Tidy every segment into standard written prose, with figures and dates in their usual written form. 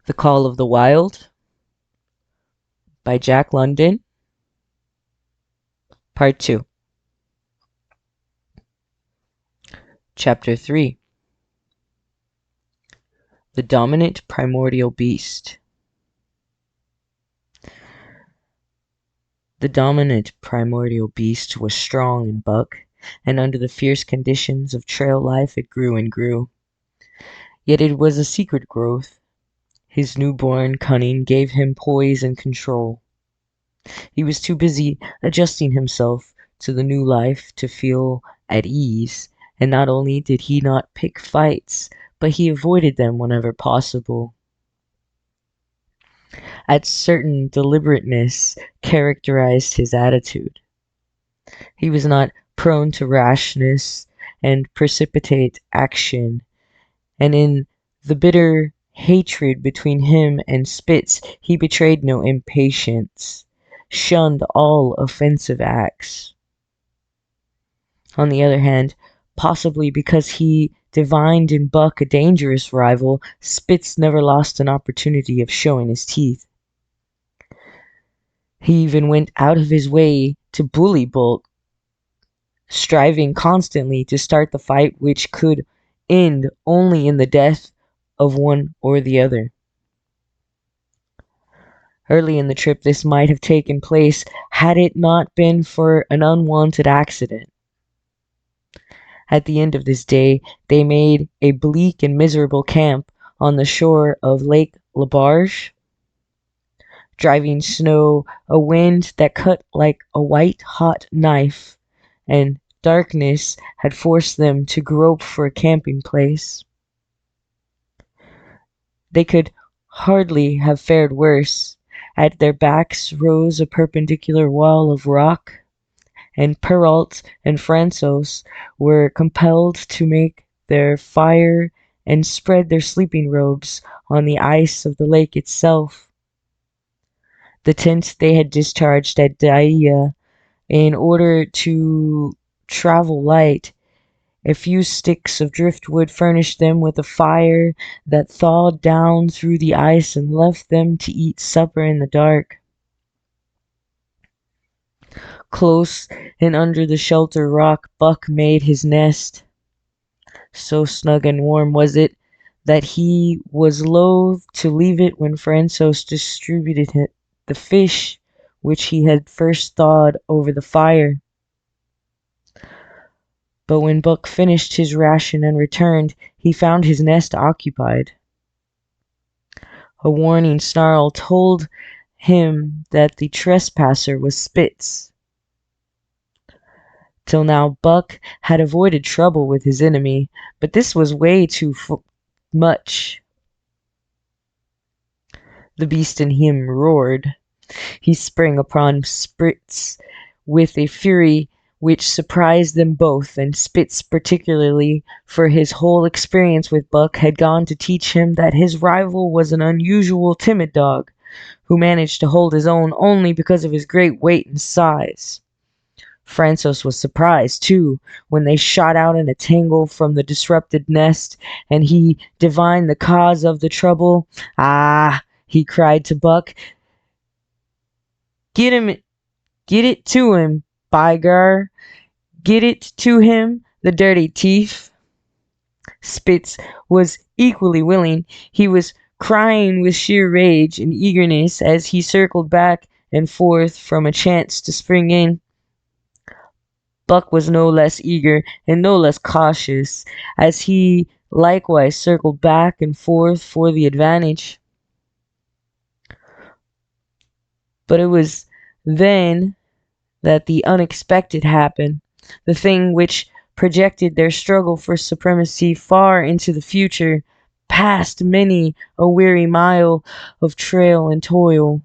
The Call of the Wild by Jack London, Part 2. Chapter 3. The Dominant Primordial Beast. The dominant primordial beast was strong in buck, and under the fierce conditions of trail life it grew and grew. Yet it was a secret growth. His newborn cunning gave him poise and control. He was too busy adjusting himself to the new life to feel at ease, and not only did he not pick fights, but he avoided them whenever possible. A certain deliberateness characterized his attitude. He was not prone to rashness and precipitate action, and in the bitter hatred between him and Spitz he betrayed no impatience, shunned all offensive acts. On the other hand, possibly because he divined in Buck a dangerous rival, Spitz never lost an opportunity of showing his teeth. He even went out of his way to bully Buck, striving constantly to start the fight which could end only in the death of one or the other. Early in the trip this might have taken place had it not been for an unwanted accident. At the end of this day they made a bleak and miserable camp on the shore of Lake Labarge. Driving snow, a wind that cut like a white-hot knife, and darkness had forced them to grope for a camping place. They could hardly have fared worse. At their backs rose a perpendicular wall of rock, and Perrault and Francois were compelled to make their fire and spread their sleeping robes on the ice of the lake itself. The tent they had discharged at Daia in order to travel light. A few sticks of driftwood furnished them with a fire that thawed down through the ice and left them to eat supper in the dark. Close and under the shelter rock Buck made his nest. So snug and warm was it that he was loath to leave it when Francois distributed the fish which he had first thawed over the fire. But when Buck finished his ration and returned, he found his nest occupied. A warning snarl told him that the trespasser was Spitz. Till now Buck had avoided trouble with his enemy, but this was way too much. The beast in him roared. He sprang upon Spitz with a fury which surprised them both, and Spitz particularly, for his whole experience with Buck had gone to teach him that his rival was an unusual timid dog, who managed to hold his own only because of his great weight and size. Francois was surprised, too, when they shot out in a tangle from the disrupted nest, and he divined the cause of the trouble. "Ah!" he cried to Buck. Get it to him, by gar! Get it to him, the dirty thief!" Spitz was equally willing. He was crying with sheer rage and eagerness as he circled back and forth from a chance to spring in. Buck was no less eager and no less cautious, as he likewise circled back and forth for the advantage. But it was then that the unexpected happened, the thing which projected their struggle for supremacy far into the future, past many a weary mile of trail and toil.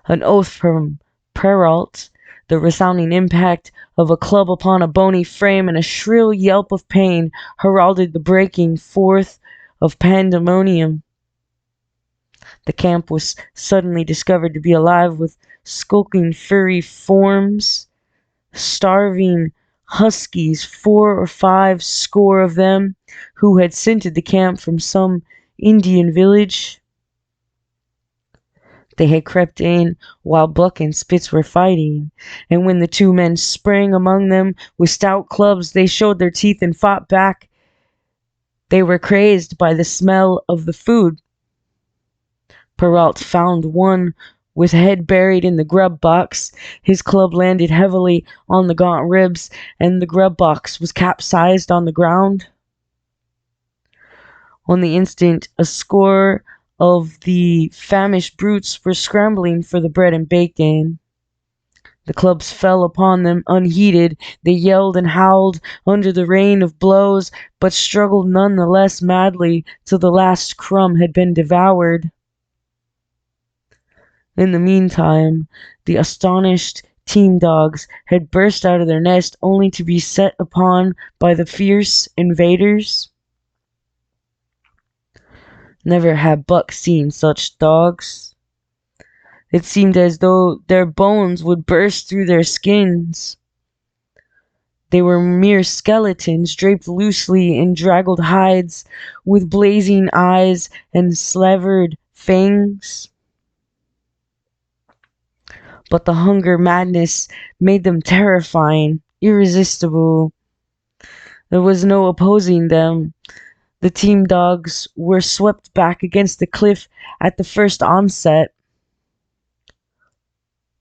An oath from Perrault, the resounding impact of a club upon a bony frame, and a shrill yelp of pain heralded the breaking forth of pandemonium. The camp was suddenly discovered to be alive with skulking furry forms, starving huskies, 4 or 5 score of them, who had scented the camp from some Indian village. They had crept in while Buck and Spitz were fighting, and when the two men sprang among them with stout clubs, they showed their teeth and fought back. They were crazed by the smell of the food. Perrault found one with head buried in the grub box. His club landed heavily on the gaunt ribs, and the grub box was capsized on the ground. On the instant, a score of the famished brutes were scrambling for the bread and bacon. The clubs fell upon them unheeded. They yelled and howled under the rain of blows, but struggled none the less madly till the last crumb had been devoured. In the meantime, the astonished team dogs had burst out of their nest only to be set upon by the fierce invaders. Never had Buck seen such dogs. It seemed as though their bones would burst through their skins. They were mere skeletons draped loosely in draggled hides, with blazing eyes and slavered fangs. But the hunger madness made them terrifying, irresistible. There was no opposing them. The team dogs were swept back against the cliff at the first onset.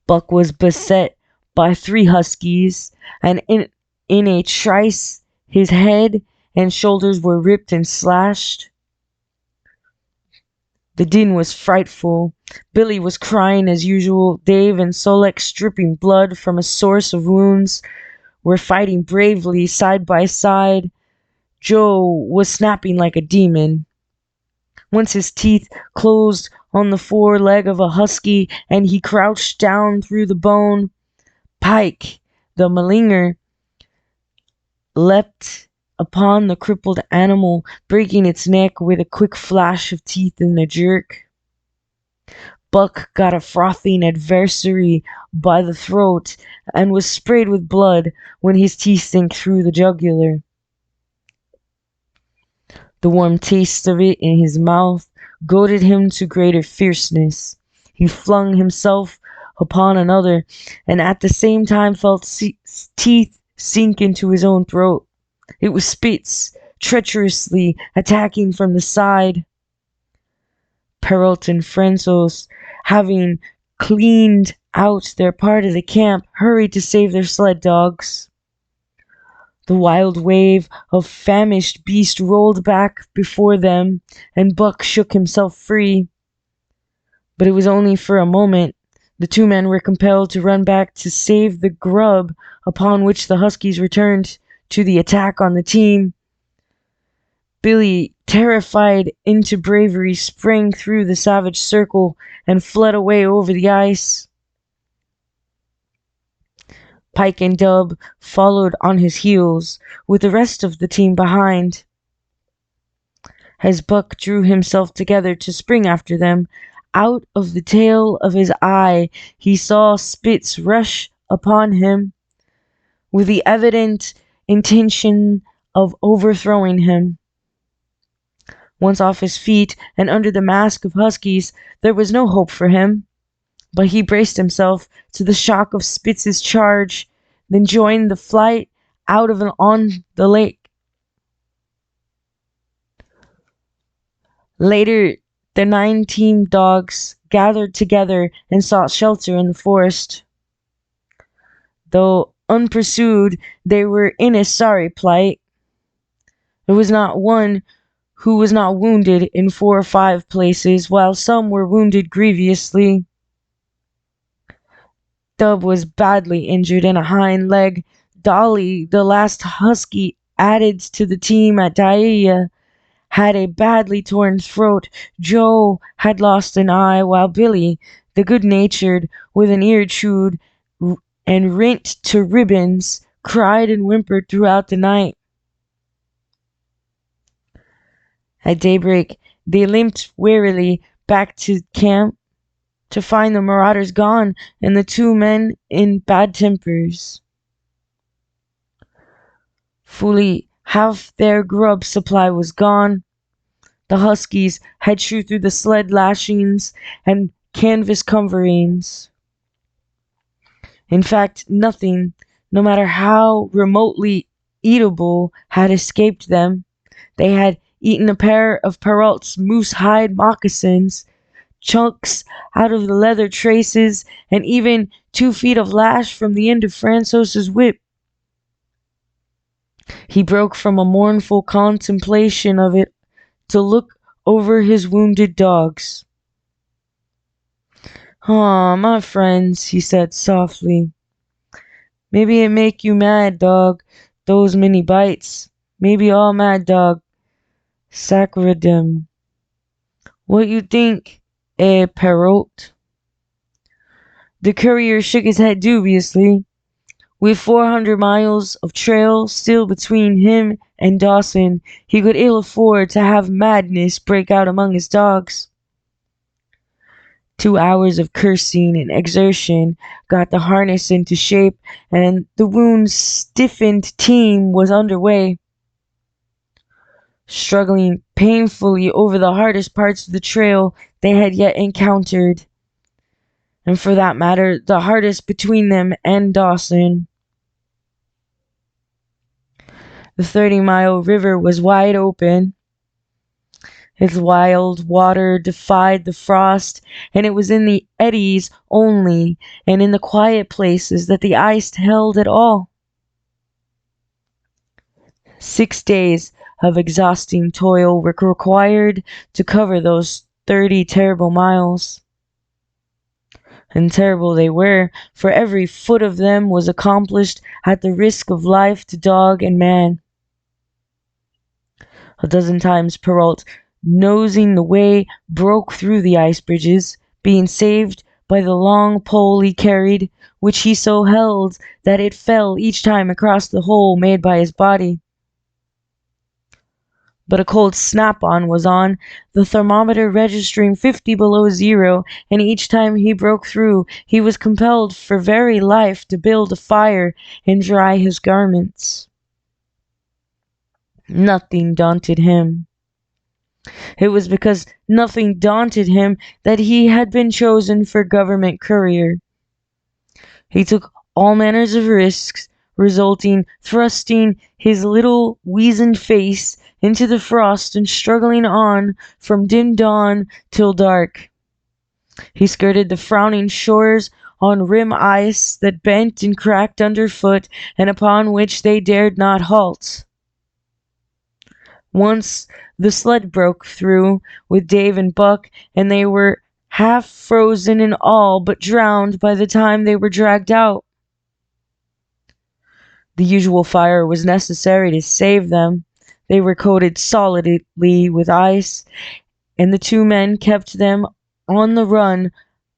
Buck was beset by 3 huskies, and in a trice his head and shoulders were ripped and slashed. The din was frightful. Billy was crying as usual. Dave and Solek, dripping blood from a source of wounds, were fighting bravely side by side. Joe was snapping like a demon. Once his teeth closed on the foreleg of a husky, and he crouched down through the bone. Pike, the malinger, leapt upon the crippled animal, breaking its neck with a quick flash of teeth and a jerk. Buck got a frothing adversary by the throat and was sprayed with blood when his teeth sank through the jugular. The warm taste of it in his mouth goaded him to greater fierceness. He flung himself upon another, and at the same time felt teeth sink into his own throat. It was Spitz, treacherously attacking from the side. Perrault and Francois, having cleaned out their part of the camp, hurried to save their sled dogs. The wild wave of famished beast rolled back before them, and Buck shook himself free. But it was only for a moment. The 2 men were compelled to run back to save the grub, upon which the huskies returned to the attack on the team. Billy, terrified into bravery, sprang through the savage circle and fled away over the ice. Pike and Dub followed on his heels, with the rest of the team behind. As Buck drew himself together to spring after them, out of the tail of his eye he saw Spitz rush upon him, with the evident intention of overthrowing him. Once off his feet and under the mask of huskies, there was no hope for him. But he braced himself to the shock of Spitz's charge, then joined the flight out of and on the lake. Later, the 9 team dogs gathered together and sought shelter in the forest. Though unpursued, they were in a sorry plight. There was not one who was not wounded in 4 or 5 places, while some were wounded grievously. Dub was badly injured in a hind leg. Dolly, the last husky added to the team at Daiya, had a badly torn throat. Joe had lost an eye, while Billy, the good-natured, with an ear chewed and rent to ribbons, cried and whimpered throughout the night. At daybreak, they limped wearily back to camp to find the marauders gone and the 2 men in bad tempers. Fully half their grub supply was gone. The huskies had chewed through the sled lashings and canvas coverings. In fact, nothing, no matter how remotely eatable, had escaped them. They had eaten a pair of Perrault's moose hide moccasins, chunks out of the leather traces, and even 2 feet of lash from the end of François's whip. He broke from a mournful contemplation of it to look over his wounded dogs. "Aw, my friends," he said softly. "Maybe it make you mad, dog, those many bites. Maybe all mad, dog. Sacredem. What you think, Perrault?" The courier shook his head dubiously. With 400 miles of trail still between him and Dawson, he could ill afford to have madness break out among his dogs. 2 hours of cursing and exertion got the harness into shape, and the wound-stiffened team was under way, struggling painfully over the hardest parts of the trail they had yet encountered, and for that matter, the hardest between them and Dawson. The 30-mile river was wide open. Its wild water defied the frost, and it was in the eddies only, and in the quiet places, that the ice held at all. 6 days of exhausting toil were required to cover those 30 terrible miles. And terrible they were, for every foot of them was accomplished at the risk of life to dog and man. A dozen times Perrault, nosing the way, broke through the ice bridges, being saved by the long pole he carried, which he so held that it fell each time across the hole made by his body. But a cold snap-on was on, the thermometer registering 50 below zero, and each time he broke through, he was compelled for very life to build a fire and dry his garments. Nothing daunted him. It was because nothing daunted him that he had been chosen for government courier. He took all manners of risks, resulting thrusting his little weazened face into the frost and struggling on from dim dawn till dark. He skirted the frowning shores on rim ice that bent and cracked underfoot and upon which they dared not halt. Once the sled broke through with Dave and Buck, and they were half frozen and all but drowned by the time they were dragged out. The usual fire was necessary to save them. They were coated solidly with ice, and the 2 men kept them on the run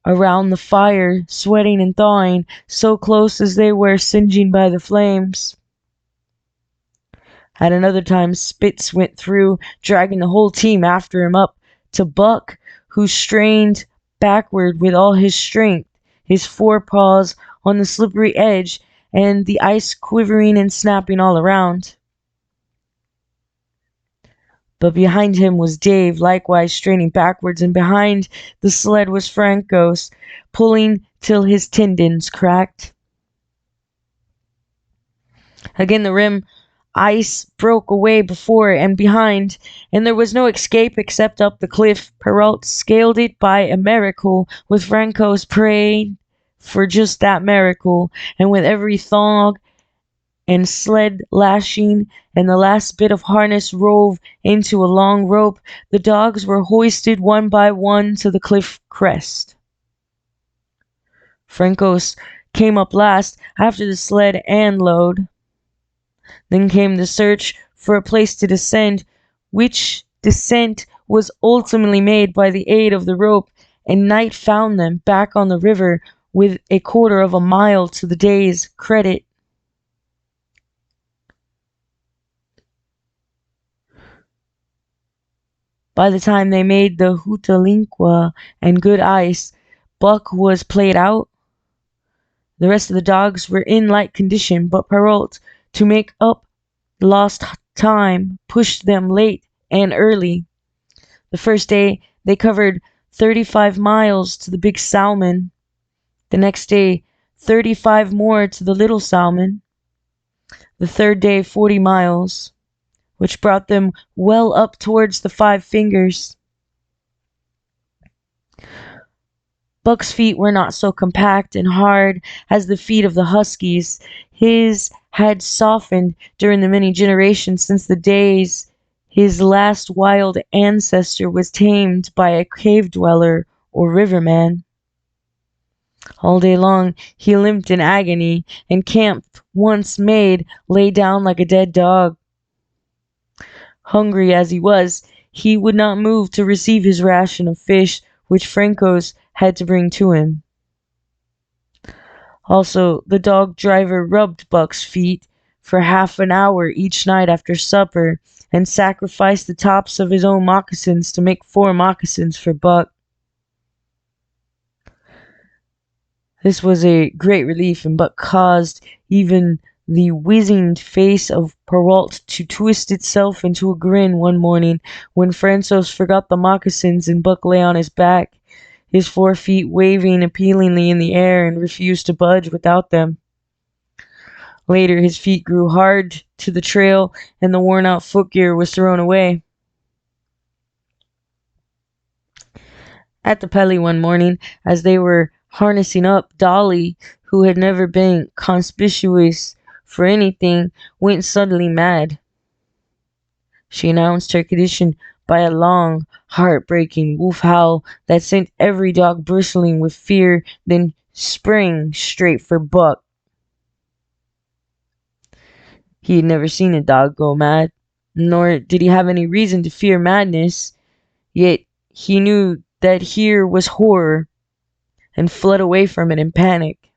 around the fire, sweating and thawing, so close as they were singeing by the flames. At another time, Spitz went through, dragging the whole team after him up to Buck, who strained backward with all his strength, his forepaws on the slippery edge, and the ice quivering and snapping all around. But behind him was Dave, likewise straining backwards, and behind the sled was Francos, pulling till his tendons cracked. Again the rim ice broke away before and behind, and there was no escape except up the cliff. Perrault scaled it by a miracle, with Francos praying for just that miracle, and with every thong and sled lashing and the last bit of harness rove into a long rope, the dogs were hoisted one by one to the cliff crest. Francos came up last after the sled and load. Then came the search for a place to descend, which descent was ultimately made by the aid of the rope, and night found them back on the river with a quarter of a mile to the day's credit. By the time they made the Hootalinqua and good ice, Buck was played out. The rest of the dogs were in like condition, but Perrault, to make up lost time, pushed them late and early. The first day, they covered 35 miles to the Big Salmon. The next day, 35 more to the Little Salmon. The third day, 40 miles, which brought them well up towards the Five Fingers. Buck's feet were not so compact and hard as the feet of the Huskies. His had softened during the many generations since the days his last wild ancestor was tamed by a cave dweller or riverman. All day long he limped in agony, and camp once made lay down like a dead dog. Hungry as he was, he would not move to receive his ration of fish, which Francos had to bring to him. Also, the dog driver rubbed Buck's feet for half an hour each night after supper, and sacrificed the tops of his own moccasins to make 4 moccasins for Buck. This was a great relief, and Buck caused even the wizened face of Perrault to twist itself into a grin one morning when Francois forgot the moccasins and Buck lay on his back, his 4 feet waving appealingly in the air, and refused to budge without them. Later, his feet grew hard to the trail, and the worn-out footgear was thrown away. At the Pelly one morning, as they were harnessing up, Dolly, who had never been conspicuous for anything, went suddenly mad. She announced her condition by a long, heartbreaking wolf howl that sent every dog bristling with fear, then sprang straight for Buck. He had never seen a dog go mad, nor did he have any reason to fear madness, yet he knew that here was horror, and fled away from it in panic.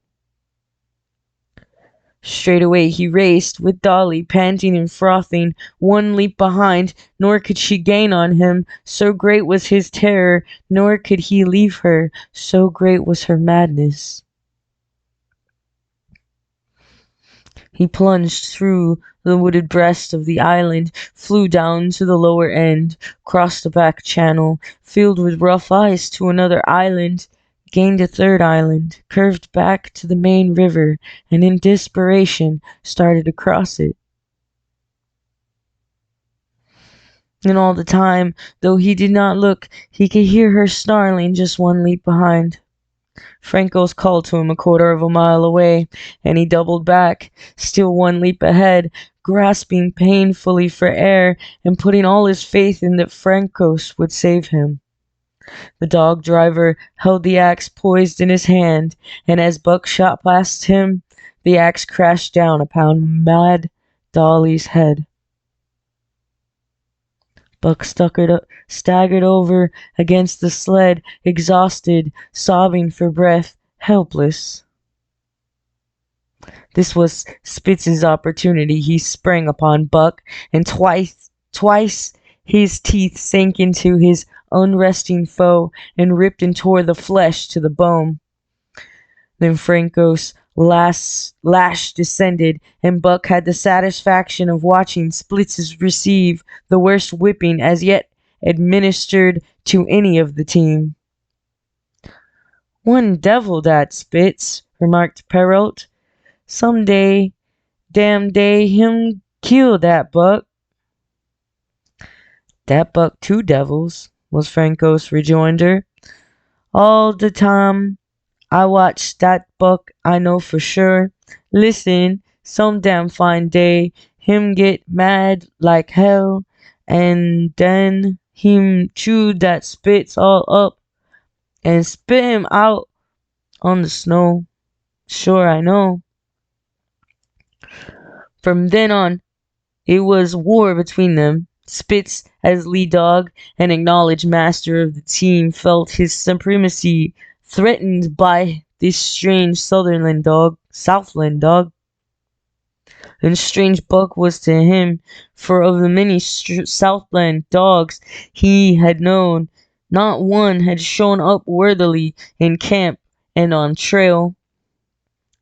Straight away he raced, with Dolly panting and frothing, 1 leap behind, nor could she gain on him, so great was his terror, nor could he leave her, so great was her madness. He plunged through the wooded breast of the island, flew down to the lower end, crossed a back channel, filled with rough ice, to another island, gained a 3rd island, curved back to the main river, and in desperation started across it. And all the time, though he did not look, he could hear her snarling just 1 leap behind. Francos called to him a 1/4 of a mile away, and he doubled back, still 1 leap ahead, grasping painfully for air, and putting all his faith in that Francos would save him. The dog driver held the axe poised in his hand, and as Buck shot past him, the axe crashed down upon Mad Dolly's head. Buck staggered over against the sled, exhausted, sobbing for breath, helpless. This was Spitz's opportunity. He sprang upon Buck, and twice his teeth sank into his unresting foe and ripped and tore the flesh to the bone. Then Franco's lash descended, and Buck had the satisfaction of watching Splitzes receive the worst whipping as yet administered to any of the team. "One devil, that Spitz," remarked Perrault. "Some day, damn day, him kill that Buck." "Dat Buck 2 devils," was Franco's rejoinder. "All de time I watch dat Buck, I know for sure. Listen, some damn fine day, him get mad like hell, and den him chew dat Spitz all up, and spit him out on the snow. Sure I know." From then on, it was war between them. Spitz, as lead dog and acknowledged master of the team, felt his supremacy threatened by this strange Southland dog. And strange Buck was to him, for of the many Southland dogs he had known, not one had shown up worthily in camp and on trail.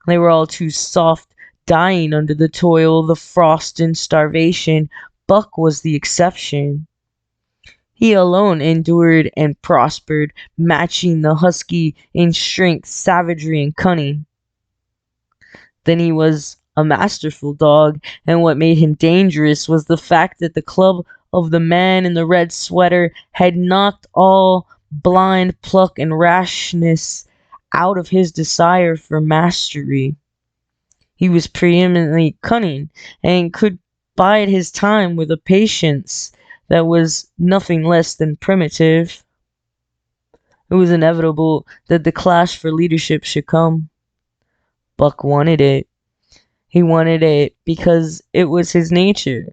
They were all too soft, dying under the toil, the frost, and starvation. Buck was the exception. He alone endured and prospered, matching the husky in strength, savagery, and cunning. Then he was a masterful dog, and what made him dangerous was the fact that the club of the man in the red sweater had knocked all blind pluck and rashness out of his desire for mastery. He was preeminently cunning and could bide his time with a patience that was nothing less than primitive. It was inevitable that the clash for leadership should come. Buck wanted it. He wanted it because it was his nature,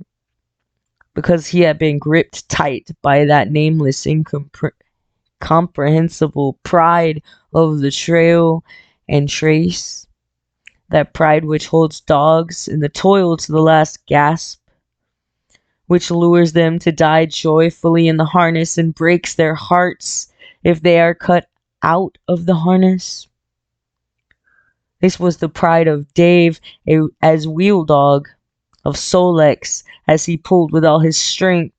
because he had been gripped tight by that nameless, incomprehensible pride of the trail and trace, that pride which holds dogs in the toil to the last gasp, which lures them to die joyfully in the harness and breaks their hearts if they are cut out of the harness. This was the pride of Dave as wheel dog, of Solex as he pulled with all his strength,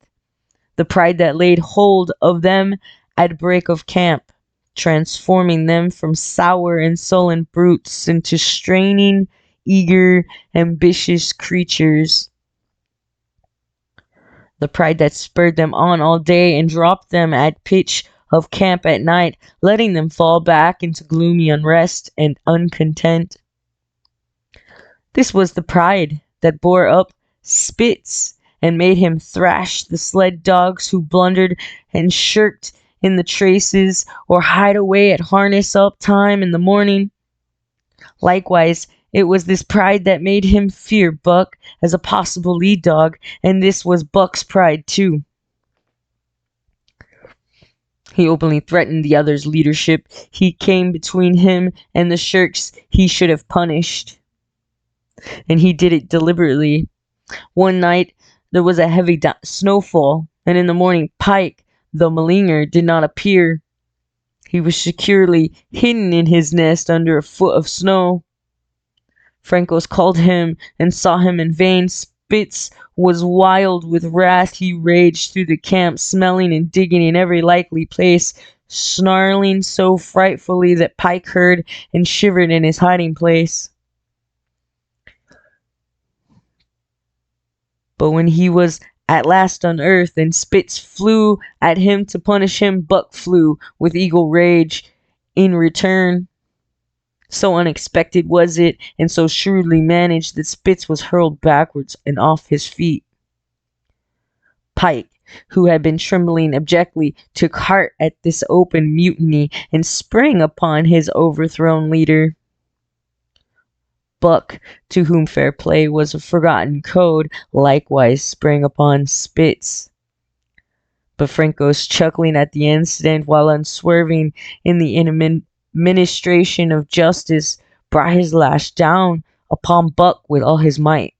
the pride that laid hold of them at break of camp, transforming them from sour and sullen brutes into straining, eager, ambitious creatures. The pride that spurred them on all day and dropped them at pitch of camp at night, letting them fall back into gloomy unrest and uncontent. This was the pride that bore up Spitz and made him thrash the sled dogs who blundered and shirked in the traces or hide away at harness up time in the morning. Likewise, it was this pride that made him fear Buck as a possible lead dog, and this was Buck's pride too. He openly threatened the other's leadership. He came between him and the shirks he should have punished. And he did it deliberately. One night there was a heavy snowfall, and in the morning Pike, the malinger, did not appear. He was securely hidden in his nest under a foot of snow. Francos called him and saw him in vain. Spitz was wild with wrath. He raged through the camp, smelling and digging in every likely place, snarling so frightfully that Pike heard and shivered in his hiding place. But when he was at last unearthed and Spitz flew at him to punish him, Buck flew with eagle rage in return. So unexpected was it, and so shrewdly managed, that Spitz was hurled backwards and off his feet. Pike, who had been trembling abjectly, took heart at this open mutiny and sprang upon his overthrown leader. Buck, to whom fair play was a forgotten code, likewise sprang upon Spitz. But Francos, chuckling at the incident while unswerving in the administration of justice, brought his lash down upon Buck with all his might.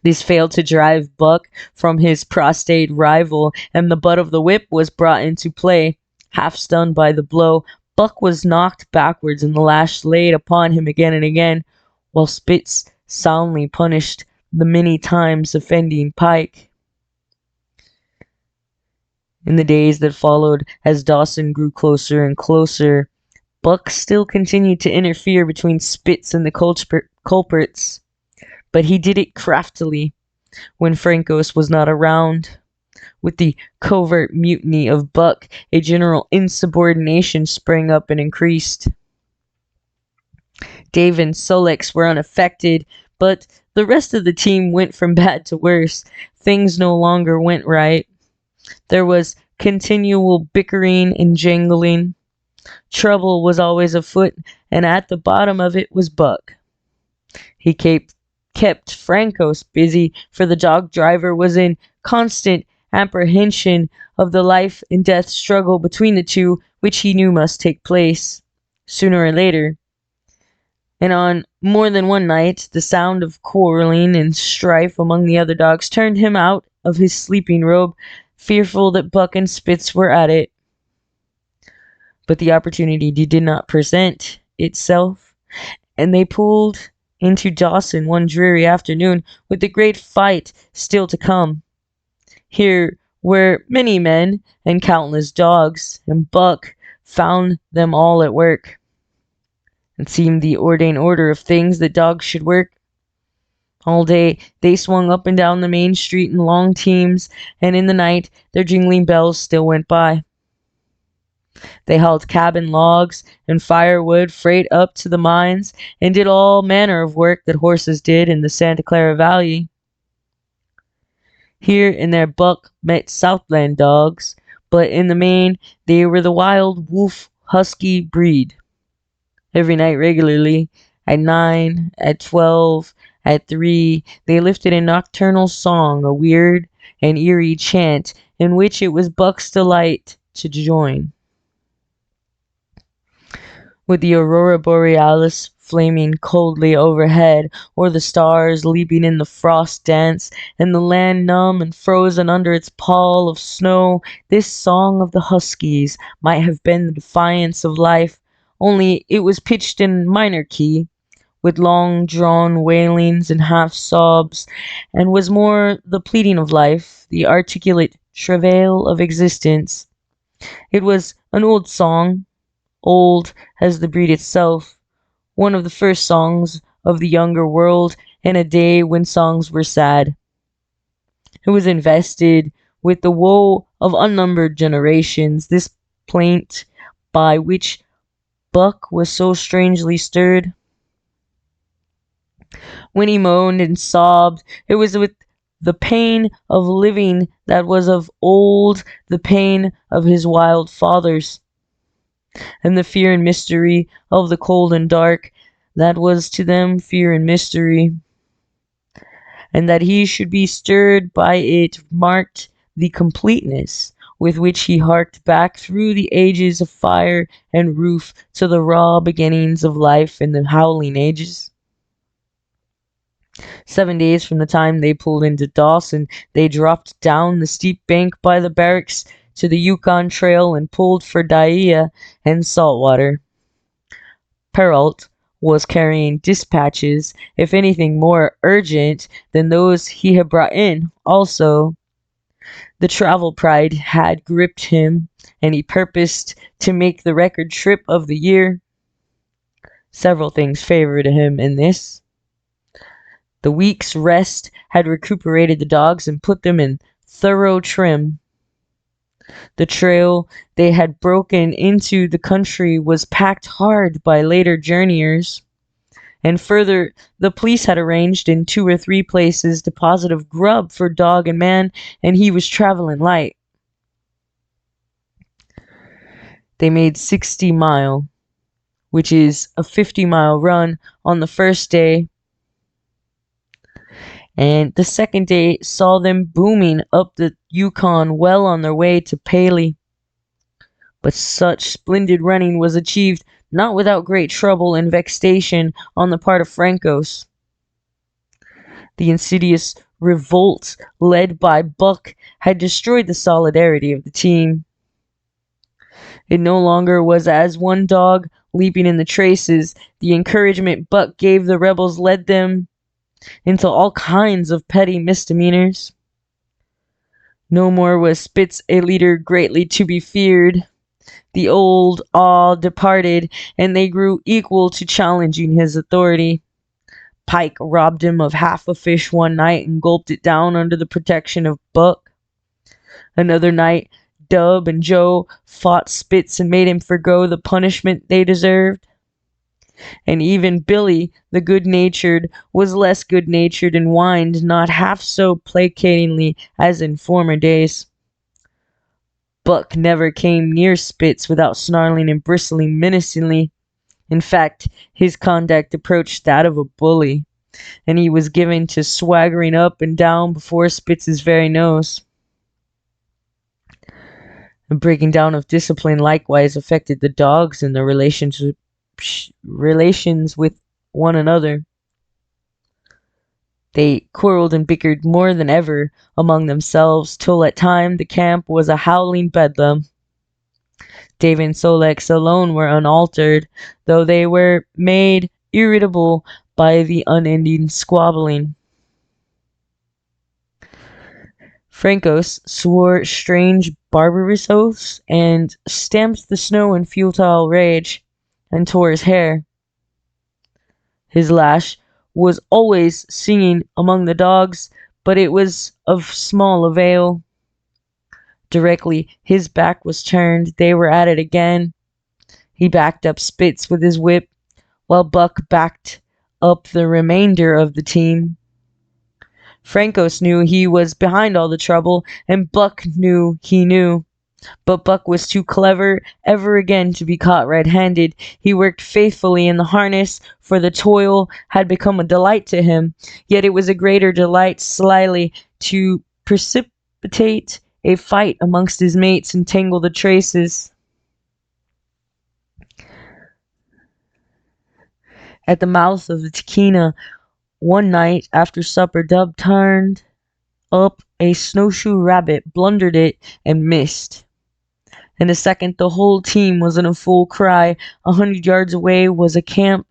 This failed to drive Buck from his prostrate rival, and the butt of the whip was brought into play. Half stunned by the blow, Buck was knocked backwards and the lash laid upon him again and again, while Spitz soundly punished the many times offending Pike. In the days that followed, as Dawson grew closer and closer, Buck still continued to interfere between Spitz and the culprits, but he did it craftily when Francos was not around. With the covert mutiny of Buck, a general insubordination sprang up and increased. Dave and Solex were unaffected, but the rest of the team went from bad to worse. Things no longer went right. There was continual bickering and jangling. Trouble was always afoot, and at the bottom of it was Buck. He kept Francos busy, for the dog driver was in constant apprehension of the life and death struggle between the two, which he knew must take place sooner or later. And on more than one night, the sound of quarreling and strife among the other dogs turned him out of his sleeping robe, fearful that Buck and Spitz were at it. But the opportunity did not present itself, and they pulled into Dawson one dreary afternoon, with the great fight still to come. Here were many men and countless dogs, and Buck found them all at work. It seemed the ordained order of things that dogs should work. All day they swung up and down the main street in long teams, and in the night their jingling bells still went by. They hauled cabin logs and firewood freight up to the mines, and did all manner of work that horses did in the Santa Clara Valley. Here and there Buck met Southland dogs, but in the main they were the wild wolf husky breed. Every night regularly, at 9, at 12, at 3, they lifted a nocturnal song, a weird and eerie chant, in which it was Buck's delight to join. With the aurora borealis flaming coldly overhead, or the stars leaping in the frost dance, and the land numb and frozen under its pall of snow, this song of the huskies might have been the defiance of life, only it was pitched in minor key, with long-drawn wailings and half-sobs, and was more the pleading of life, the articulate travail of existence. It was an old song, old as the breed itself, one of the first songs of the younger world in a day when songs were sad. It was invested with the woe of unnumbered generations, this plaint by which Buck was so strangely stirred. When he moaned and sobbed, it was with the pain of living that was of old the pain of his wild fathers, and the fear and mystery of the cold and dark that was to them fear and mystery, and that he should be stirred by it marked the completeness with which he harked back through the ages of fire and roof to the raw beginnings of life in the howling ages. 7 days from the time they pulled into Dawson, they dropped down the steep bank by the barracks to the Yukon Trail and pulled for Dyea and Saltwater. Perrault was carrying dispatches, if anything more urgent than those he had brought in. Also, the travel pride had gripped him, and he purposed to make the record trip of the year. Several things favored him in this. The week's rest had recuperated the dogs and put them in thorough trim. The trail they had broken into the country was packed hard by later journeyers. And further, the police had arranged in 2 or 3 places deposit of grub for dog and man, and he was traveling light. They made 60 Mile, which is a 50-mile run, on the first day, and the second day saw them booming up the Yukon well on their way to Paley. But such splendid running was achieved not without great trouble and vexation on the part of Francos. The insidious revolt led by Buck had destroyed the solidarity of the team. It no longer was as one dog leaping in the traces. The encouragement Buck gave the rebels led them into all kinds of petty misdemeanors. No more was Spitz a leader greatly to be feared. The old awe departed, and they grew equal to challenging his authority. Pike robbed him of half a fish one night and gulped it down under the protection of Buck. Another night, Dub and Joe fought Spitz and made him forgo the punishment they deserved. And even Billy, the good-natured, was less good-natured and whined not half so placatingly as in former days. Buck never came near Spitz without snarling and bristling menacingly. In fact, his conduct approached that of a bully, and he was given to swaggering up and down before Spitz's very nose. The breaking down of discipline likewise affected the dogs in their relations with one another. They quarreled and bickered more than ever among themselves, till at times the camp was a howling bedlam. Dave and Solex alone were unaltered, though they were made irritable by the unending squabbling. Francos swore strange barbarous oaths and stamped the snow in futile rage and tore his hair. His lash was always singing among the dogs, but it was of small avail. Directly his back was turned, they were at it again. He backed up Spitz with his whip, while Buck backed up the remainder of the team. Francos knew he was behind all the trouble, and Buck knew he knew. But Buck was too clever ever again to be caught red-handed. He worked faithfully in the harness, for the toil had become a delight to him. Yet it was a greater delight slyly to precipitate a fight amongst his mates and tangle the traces. At the mouth of the Tahkeena, one night after supper, Dub turned up a snowshoe rabbit, blundered it, and missed. In a second, the whole team was in a full cry. 100 yards away was a camp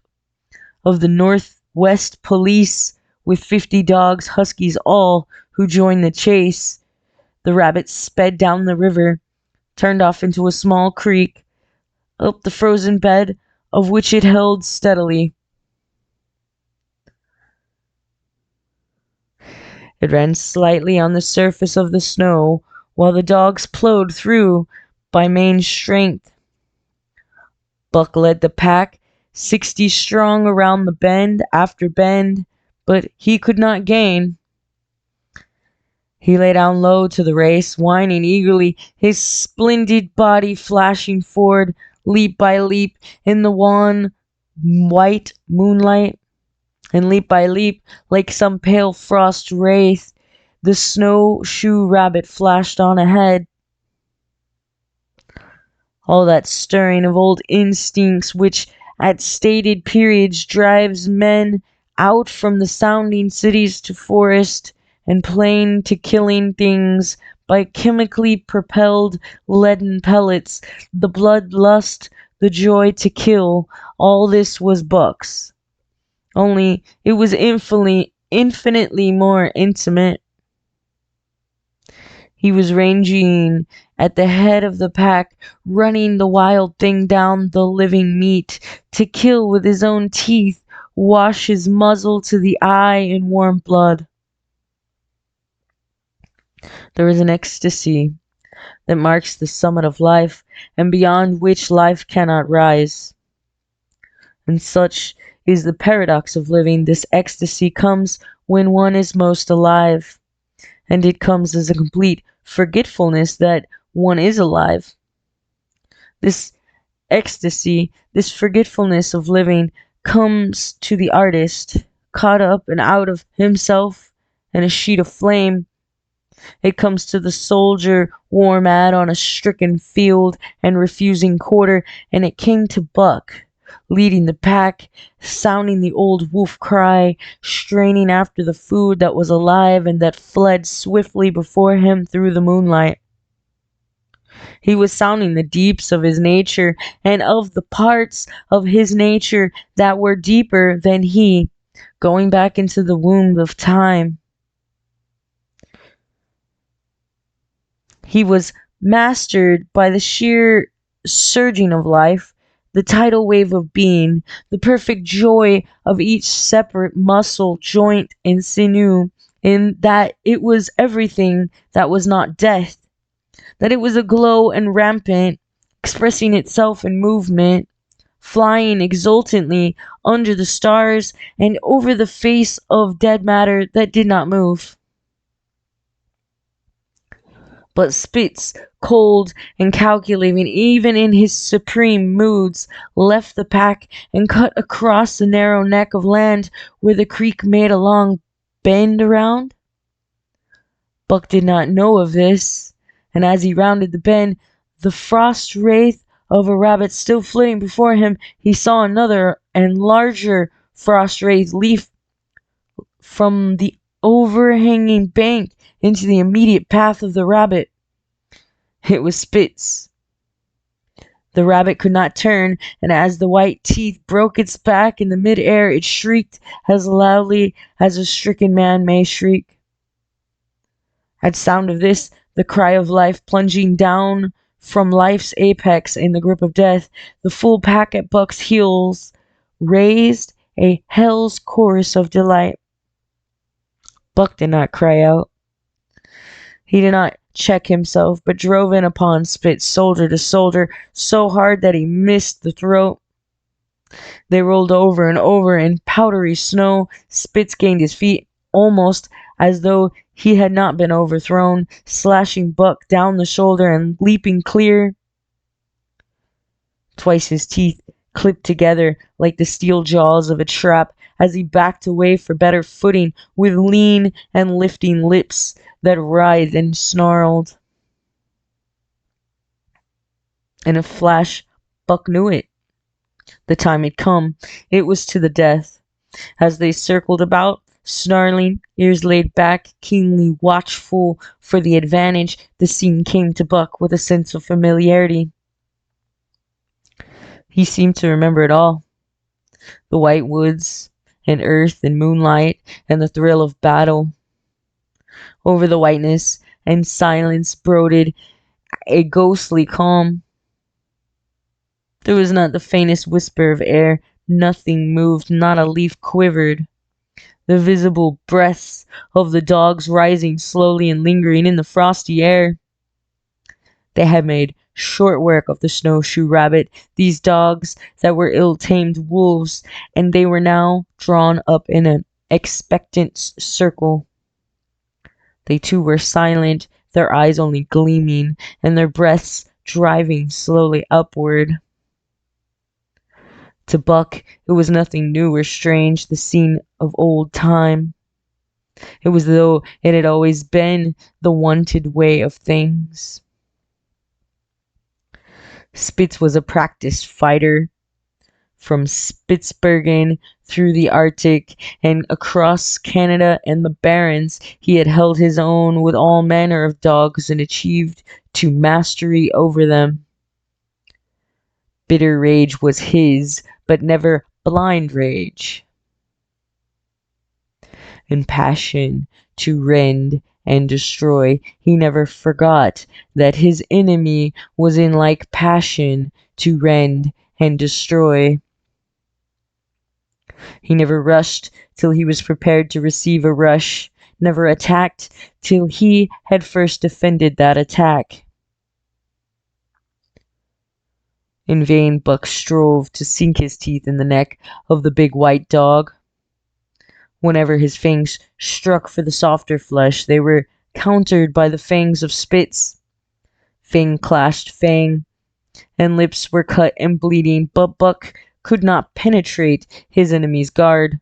of the Northwest Police with 50 dogs, huskies all, who joined the chase. The rabbit sped down the river, turned off into a small creek, up the frozen bed of which it held steadily. It ran slightly on the surface of the snow, while the dogs plowed through by main strength. Buck led the pack, 60 strong around the bend after bend, but he could not gain. He lay down low to the race, whining eagerly, his splendid body flashing forward, leap by leap, in the wan white moonlight. And leap by leap, like some pale frost wraith, the snowshoe rabbit flashed on ahead. All that stirring of old instincts which at stated periods drives men out from the sounding cities to forest and plain to killing things by chemically propelled leaden pellets, the bloodlust, the joy to kill, all this was Buck's. Only it was infinitely more intimate. He was ranging at the head of the pack, running the wild thing down the living meat, to kill with his own teeth, wash his muzzle to the eye in warm blood. There is an ecstasy that marks the summit of life, and beyond which life cannot rise. And such is the paradox of living. This ecstasy comes when one is most alive, and it comes as a complete forgetfulness that one is alive. This ecstasy, this forgetfulness of living, comes to the artist, caught up and out of himself in a sheet of flame. It comes to the soldier, worn out on a stricken field and refusing quarter, and it came to Buck, leading the pack, sounding the old wolf cry, straining after the food that was alive and that fled swiftly before him through the moonlight. He was sounding the deeps of his nature, and of the parts of his nature that were deeper than he, going back into the womb of time. He was mastered by the sheer surging of life, the tidal wave of being, the perfect joy of each separate muscle, joint, and sinew, in that it was everything that was not death, that it was aglow and rampant, expressing itself in movement, flying exultantly under the stars and over the face of dead matter that did not move. But Spitz, cold and calculating even in his supreme moods, left the pack and cut across the narrow neck of land where the creek made a long bend around. Buck did not know of this, and as he rounded the bend, the frost wraith of a rabbit still flitting before him, he saw another and larger frost wraith leap from the overhanging bank into the immediate path of the rabbit. It was Spitz. The rabbit could not turn, and as the white teeth broke its back in the mid-air, it shrieked as loudly as a stricken man may shriek. At sound of this, the cry of life plunging down from life's apex in the grip of death, the full pack at Buck's heels raised a hell's chorus of delight. Buck did not cry out. He did not check himself, but drove in upon Spitz shoulder to shoulder so hard that he missed the throat. They rolled over and over in powdery snow. Spitz gained his feet almost as though he had not been overthrown, slashing Buck down the shoulder and leaping clear. Twice his teeth clipped together like the steel jaws of a trap as he backed away for better footing with lean and lifting lips that writhed and snarled. In a flash, Buck knew it. The time had come. It was to the death. As they circled about, snarling, ears laid back, keenly watchful for the advantage, the scene came to Buck with a sense of familiarity. He seemed to remember it all. The white woods, and earth and moonlight, and the thrill of battle. Over the whiteness and silence brooded a ghostly calm. There was not the faintest whisper of air. Nothing moved, not a leaf quivered. The visible breaths of the dogs rising slowly and lingering in the frosty air. They had made short work of the snowshoe rabbit, these dogs that were ill-tamed wolves, and they were now drawn up in an expectant circle. They too were silent, their eyes only gleaming, and their breaths driving slowly upward. To Buck, it was nothing new or strange, the scene of old time. It was as though it had always been the wonted way of things. Spitz was a practiced fighter. From Spitsbergen through the Arctic and across Canada and the Barrens, he had held his own with all manner of dogs and achieved to mastery over them. Bitter rage was his, but never blind rage. In passion to rend and destroy, he never forgot that his enemy was in like passion to rend and destroy. He never rushed till he was prepared to receive a rush, never attacked till he had first defended that attack. In vain Buck strove to sink his teeth in the neck of the big white dog. Whenever his fangs struck for the softer flesh, they were countered by the fangs of Spitz. Fang clashed fang, and lips were cut and bleeding, but Buck could not penetrate his enemy's guard.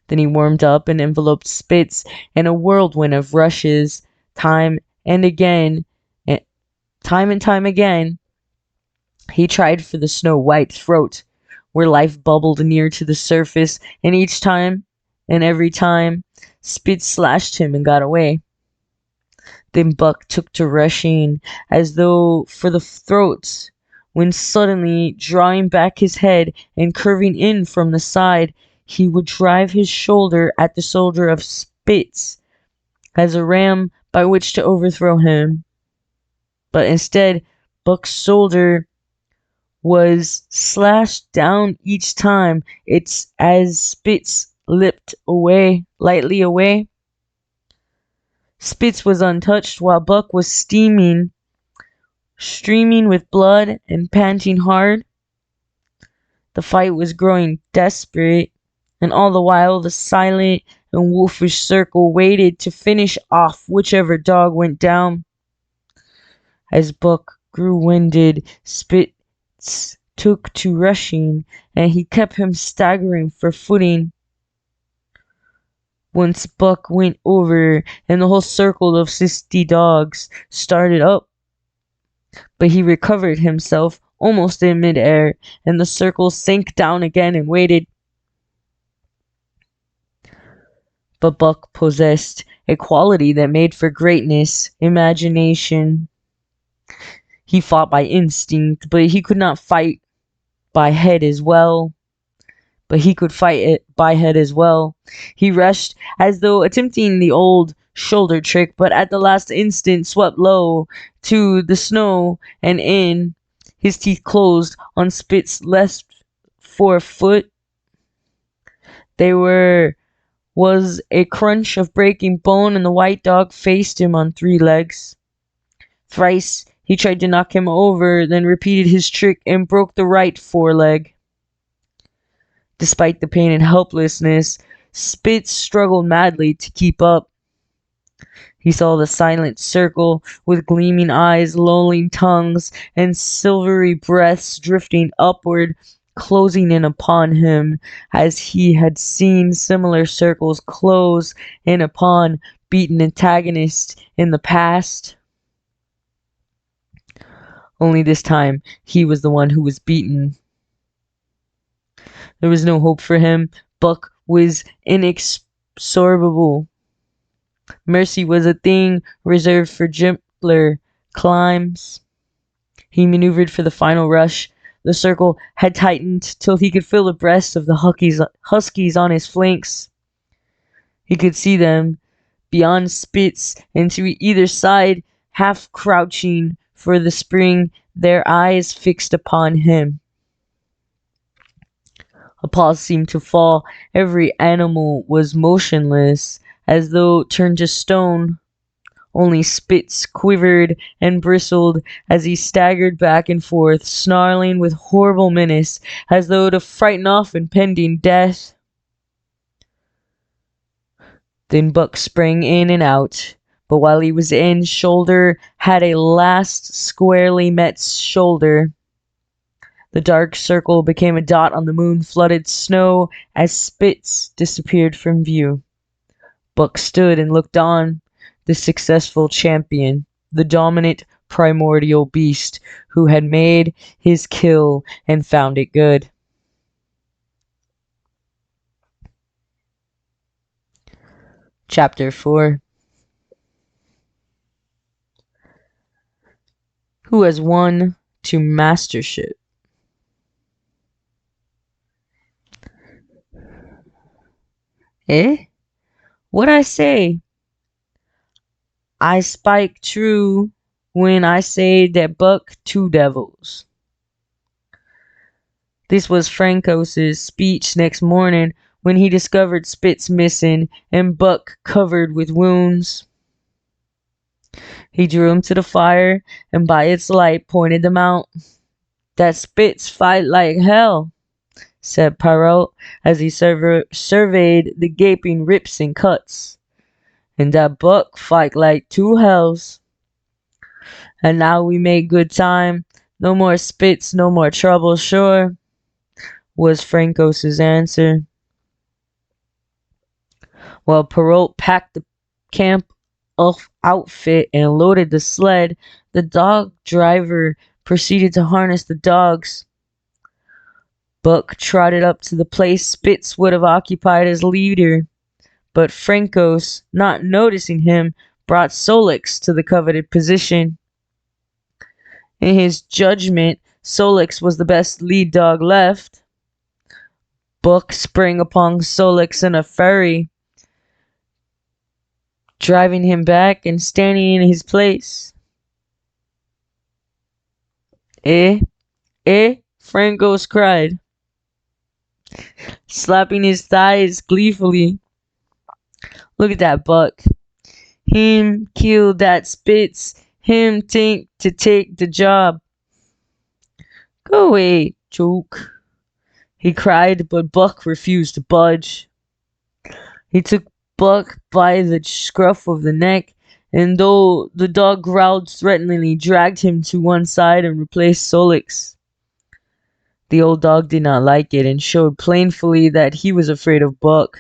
Then he warmed up and enveloped Spitz in a whirlwind of rushes, time and time again. He tried for the snow-white throat, where life bubbled near to the surface, and each time, and every time, Spitz slashed him and got away. Then Buck took to rushing, as though for the throat, when suddenly, drawing back his head and curving in from the side, he would drive his shoulder at the shoulder of Spitz, as a ram by which to overthrow him. But instead, Buck's shoulder was slashed down each time, it's as Spitz leapt lightly away. Spitz was untouched while Buck was streaming with blood and panting hard. The fight was growing desperate, and all the while the silent and wolfish circle waited to finish off whichever dog went down. As Buck grew winded, Spitz took to rushing, and he kept him staggering for footing. Once Buck went over, and the whole circle of 60 dogs started up. But he recovered himself almost in midair, and the circle sank down again and waited. But Buck possessed a quality that made for greatness, imagination. He fought by instinct, but he could not fight by head as well. But he could fight it by head as well. He rushed as though attempting the old shoulder trick, but at the last instant swept low to the snow and in. His teeth closed on Spit's left forefoot. There was a crunch of breaking bone, and the white dog faced him on 3 legs. Thrice he tried to knock him over, then repeated his trick and broke the right foreleg. Despite the pain and helplessness, Spitz struggled madly to keep up. He saw the silent circle with gleaming eyes, lolling tongues, and silvery breaths drifting upward, closing in upon him, as he had seen similar circles close in upon beaten antagonists in the past. Only this time he was the one who was beaten. There was no hope for him. Buck was inexorable. Mercy was a thing reserved for gentler climbs. He maneuvered for the final rush. The circle had tightened till he could feel the breasts of the huskies on his flanks. He could see them beyond Spitz and to either side, half crouching for the spring, their eyes fixed upon him. A pause seemed to fall. Every animal was motionless, as though turned to stone. Only Spitz quivered and bristled as he staggered back and forth, snarling with horrible menace, as though to frighten off impending death. Then Buck sprang in and out, but while he was in, shoulder had a last squarely met shoulder. The dark circle became a dot on the moon-flooded snow as Spitz disappeared from view. Buck stood and looked on, the successful champion, the dominant primordial beast who had made his kill and found it good. Chapter 4. Who has won to mastership? Eh? What I say? I spike true when I say that Buck 2 devils. This was Francos's speech next morning when he discovered Spitz missing and Buck covered with wounds. He drew him to the fire and by its light pointed them out. That Spitz fight like hell, said Perrault as he surveyed the gaping rips and cuts. And that Buck fight like 2 hells. And now we make good time. No more Spitz, no more trouble, sure, was Francos's answer. While Perrault packed the camp outfit and loaded the sled, the dog driver proceeded to harness the dogs. Buck trotted up to the place Spitz would have occupied as leader, but Francos, not noticing him, brought Solix to the coveted position. In his judgment, Solix was the best lead dog left. Buck sprang upon Solix in a fury, driving him back and standing in his place. Eh? Francos cried, slapping his thighs gleefully. Look at that Buck. Him killed that Spitz. Him think to take the job. Go away, joke, he cried, but Buck refused to budge. He took Buck by the scruff of the neck, and though the dog growled threateningly, dragged him to one side and replaced Solix. The old dog did not like it and showed plainly that he was afraid of Buck.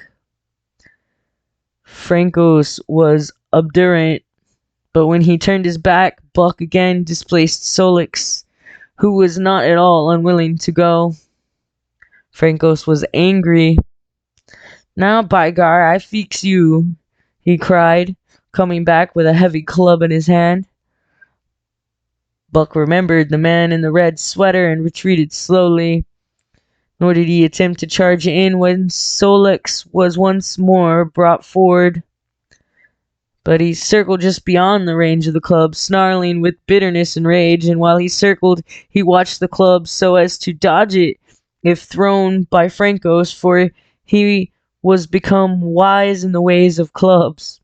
Francos was obdurate, but when he turned his back, Buck again displaced Solix, who was not at all unwilling to go. Francos was angry. Now, by gar, I fix you, he cried, coming back with a heavy club in his hand. Buck remembered the man in the red sweater and retreated slowly, nor did he attempt to charge in when Solix was once more brought forward. But he circled just beyond the range of the club, snarling with bitterness and rage, and while he circled, he watched the club so as to dodge it if thrown by Francos, for he was become wise in the ways of clubs.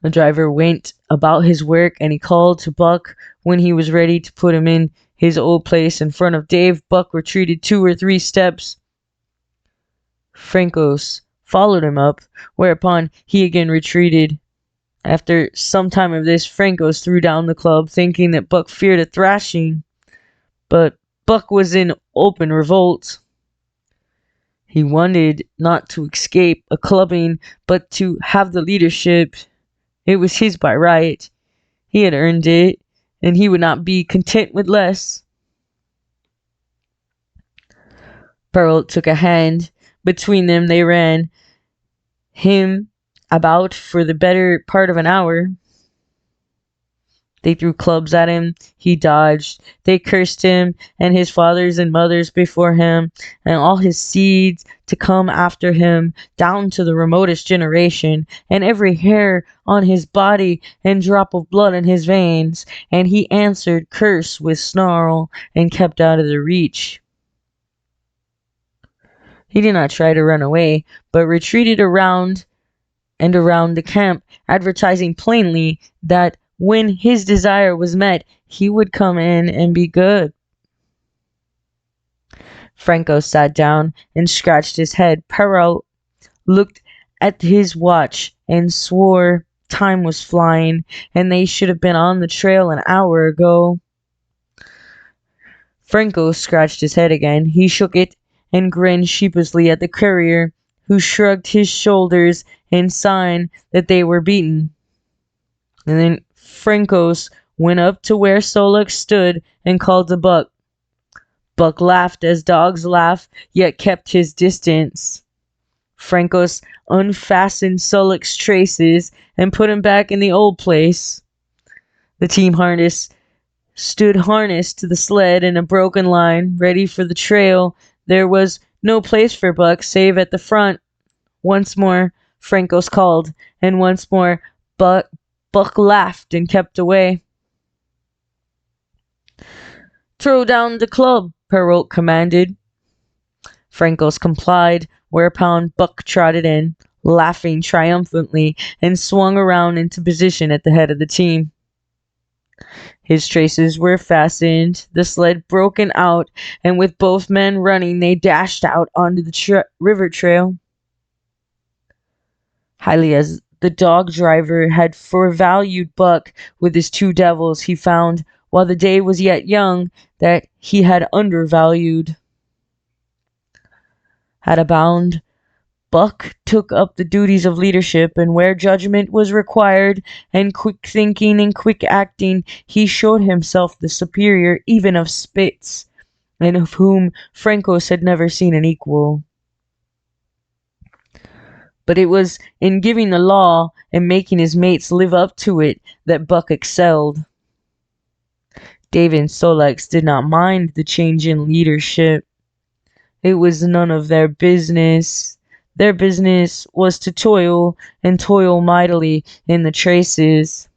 The driver went about his work, and he called to Buck when he was ready to put him in his old place in front of Dave. Buck retreated 2 or 3 steps. Francos followed him up, whereupon he again retreated. After some time of this, Francos threw down the club, thinking that Buck feared a thrashing, but Buck was in open revolt. He wanted not to escape a clubbing, but to have the leadership. It was his by right. He had earned it, and he would not be content with less. Perrault took a hand. Between them they ran him about for the better part of an hour. They threw clubs at him. He dodged. They cursed him and his fathers and mothers before him, and all his seeds to come after him, down to the remotest generation, and every hair on his body and drop of blood in his veins. And he answered curse with snarl, and kept out of their reach. He did not try to run away, but retreated around and around the camp, advertising plainly that when his desire was met, he would come in and be good. Franco sat down and scratched his head. Perrault looked at his watch and swore time was flying, and they should have been on the trail an hour ago. Franco scratched his head again. He shook it and grinned sheepishly at the courier, who shrugged his shoulders in sign that they were beaten. And then Francos went up to where Solek stood and called to Buck. Buck laughed as dogs laugh, yet kept his distance. Francos unfastened Solek's traces and put him back in the old place. The team harness stood harnessed to the sled in a broken line, ready for the trail. There was no place for Buck save at the front. Once more Francos called, and once more Buck laughed and kept away. "Throw down the club," Perrault commanded. Francos complied, whereupon Buck trotted in, laughing triumphantly, and swung around into position at the head of the team. His traces were fastened, the sled broken out, and with both men running, they dashed out onto the river trail. Highly as the dog driver had forevalued Buck with his 2 devils, he found, while the day was yet young, that he had undervalued. At a bound, Buck took up the duties of leadership, and where judgment was required, and quick thinking and quick acting, he showed himself the superior even of Spitz, and of whom Francos had never seen an equal. But it was in giving the law and making his mates live up to it that Buck excelled. Dave and Solex did not mind the change in leadership. It was none of their business. Their business was to toil, and toil mightily in the traces.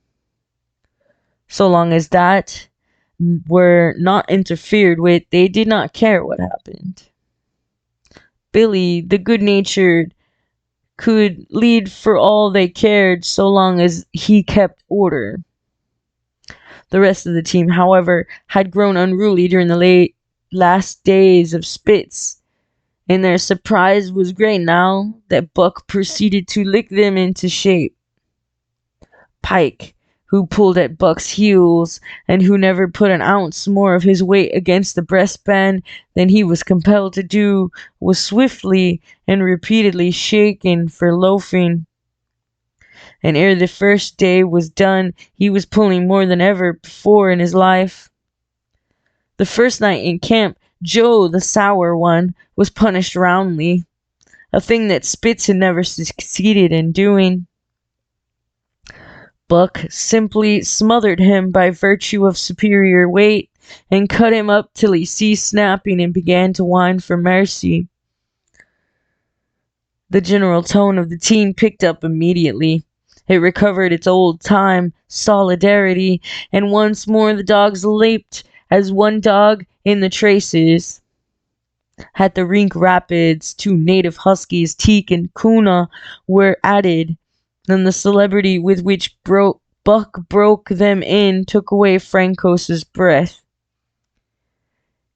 So long as that were not interfered with, they did not care what happened. Billy, the good-natured, could lead for all they cared, so long as he kept order. The rest of the team, however, had grown unruly during the last days of Spitz, and their surprise was great now that Buck proceeded to lick them into shape. Pike, who pulled at Buck's heels, and who never put an ounce more of his weight against the breastband than he was compelled to do, was swiftly and repeatedly shaken for loafing. And ere the first day was done, he was pulling more than ever before in his life. The first night in camp, Joe, the sour one, was punished roundly, a thing that Spitz had never succeeded in doing. Buck simply smothered him by virtue of superior weight, and cut him up till he ceased snapping and began to whine for mercy. The general tone of the team picked up immediately. It recovered its old-time solidarity, and once more the dogs leaped as one dog in the traces. At the rink rapids, two native huskies, Teak and Kuna, were added, and the celebrity with which Buck broke them in took away Francos's breath.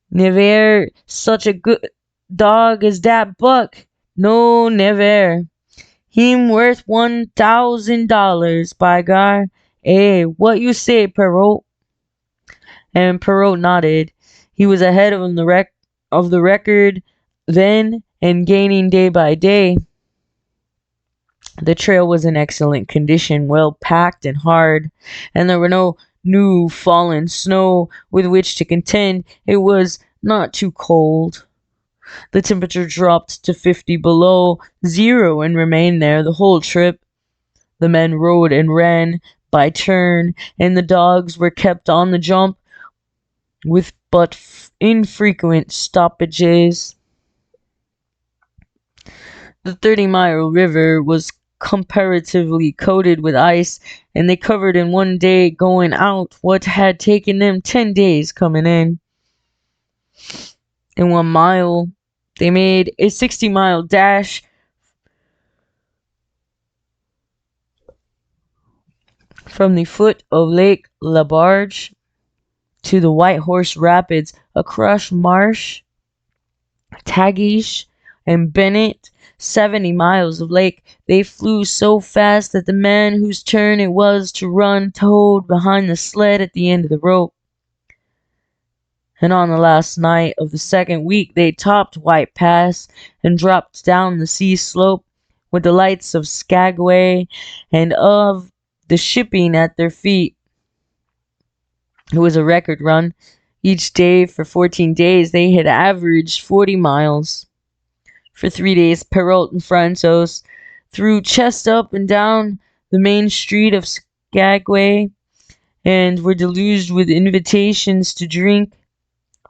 Never such a good dog as that Buck. No, never. Him worth $1,000, by gar. Eh, what you say, Perrault? And Perrault nodded. He was ahead of the record then and gaining day by day. The trail was in excellent condition, well packed and hard, and there were no new fallen snow with which to contend. It was not too cold. The temperature dropped to 50 below zero and remained there the whole trip. The men rode and ran by turn, and the dogs were kept on the jump with but infrequent stoppages. The 30-mile river was comparatively coated with ice, and they covered in one day going out what had taken them 10 days coming in. In 1 mile, they made a 60-mile dash from the foot of Lake Labarge to the White Horse Rapids, across Marsh, Tagish, and Bennett, 70 miles of lake. They flew so fast that the man whose turn it was to run towed behind the sled at the end of the rope. And on the last night of the second week, they topped White Pass and dropped down the sea slope with the lights of Skagway and of the shipping at their feet. It was a record run. Each day for 14 days, they had averaged 40 miles. For 3 days, Perrault and Francois threw chest up and down the main street of Skagway and were deluged with invitations to drink,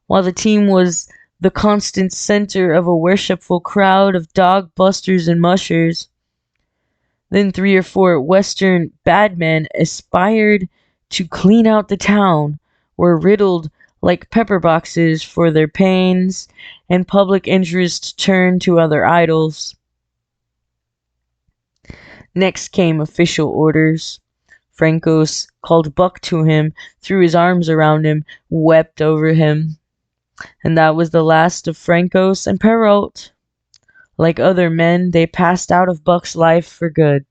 while the team was the constant center of a worshipful crowd of dog busters and mushers. Then 3 or 4 Western badmen aspired to clean out the town, were riddled like pepper boxes for their pains, and public interest turned to other idols. Next came official orders. Francos called Buck to him, threw his arms around him, wept over him. And that was the last of Francos and Perrault. Like other men, they passed out of Buck's life for good.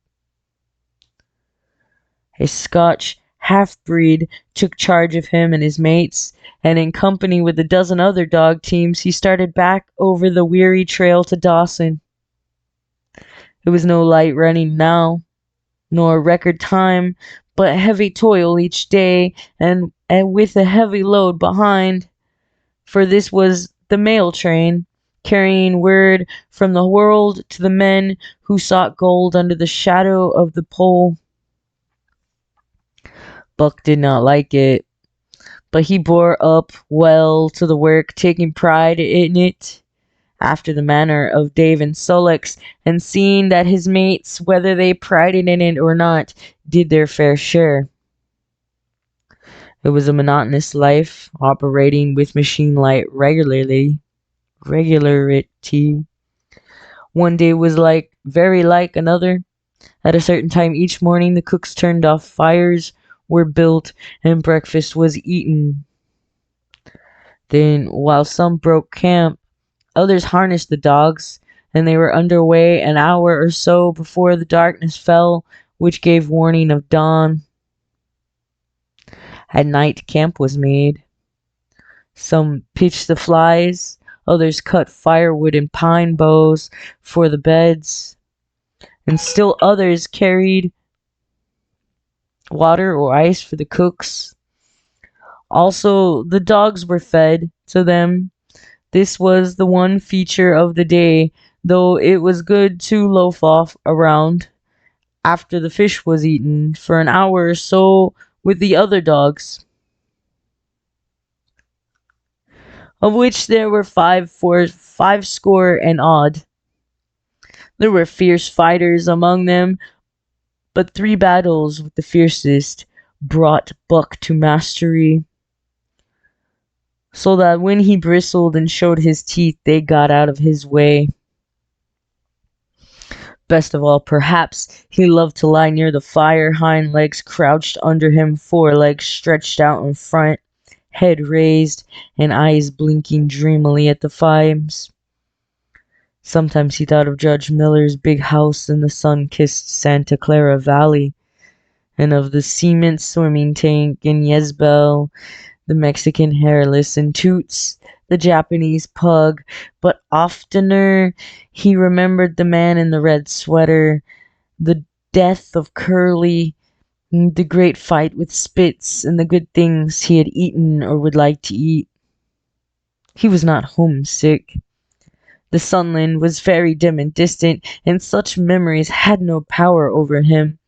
A Scotch half-breed took charge of him and his mates, and in company with a dozen other dog teams, he started back over the weary trail to Dawson. It was no light running now, nor record time, but heavy toil each day, and with a heavy load behind, for this was the mail train, carrying word from the world to the men who sought gold under the shadow of the pole. Buck did not like it, but he bore up well to the work, taking pride in it, after the manner of Dave and Sullox, and seeing that his mates, whether they prided in it or not, did their fair share. It was a monotonous life, operating with machine light regularity. One day was very like another. At a certain time each morning, the cooks turned off, fires were built, and breakfast was eaten. Then, while some broke camp, others harnessed the dogs, and they were under way an hour or so before the darkness fell, which gave warning of dawn. At night, camp was made. Some pitched the flies, others cut firewood and pine boughs for the beds, and still others carried water or ice for the cooks. Also, the dogs were fed to them. This was the one feature of the day, though it was good to loaf off around after the fish was eaten for an hour or so with the other dogs, of which there were 5 score and odd. There were fierce fighters among them, but 3 battles with the fiercest brought Buck to mastery, so that when he bristled and showed his teeth, they got out of his way. Best of all, perhaps, he loved to lie near the fire, hind legs crouched under him, forelegs stretched out in front, head raised, and eyes blinking dreamily at the flames. Sometimes he thought of Judge Miller's big house in the sun-kissed Santa Clara Valley, and of the cement swimming tank in Yezbel, the Mexican hairless in Toots, the Japanese pug, but oftener he remembered the man in the red sweater, the death of Curly, the great fight with Spitz, and the good things he had eaten or would like to eat. He was not homesick. The sunland was very dim and distant, and such memories had no power over him.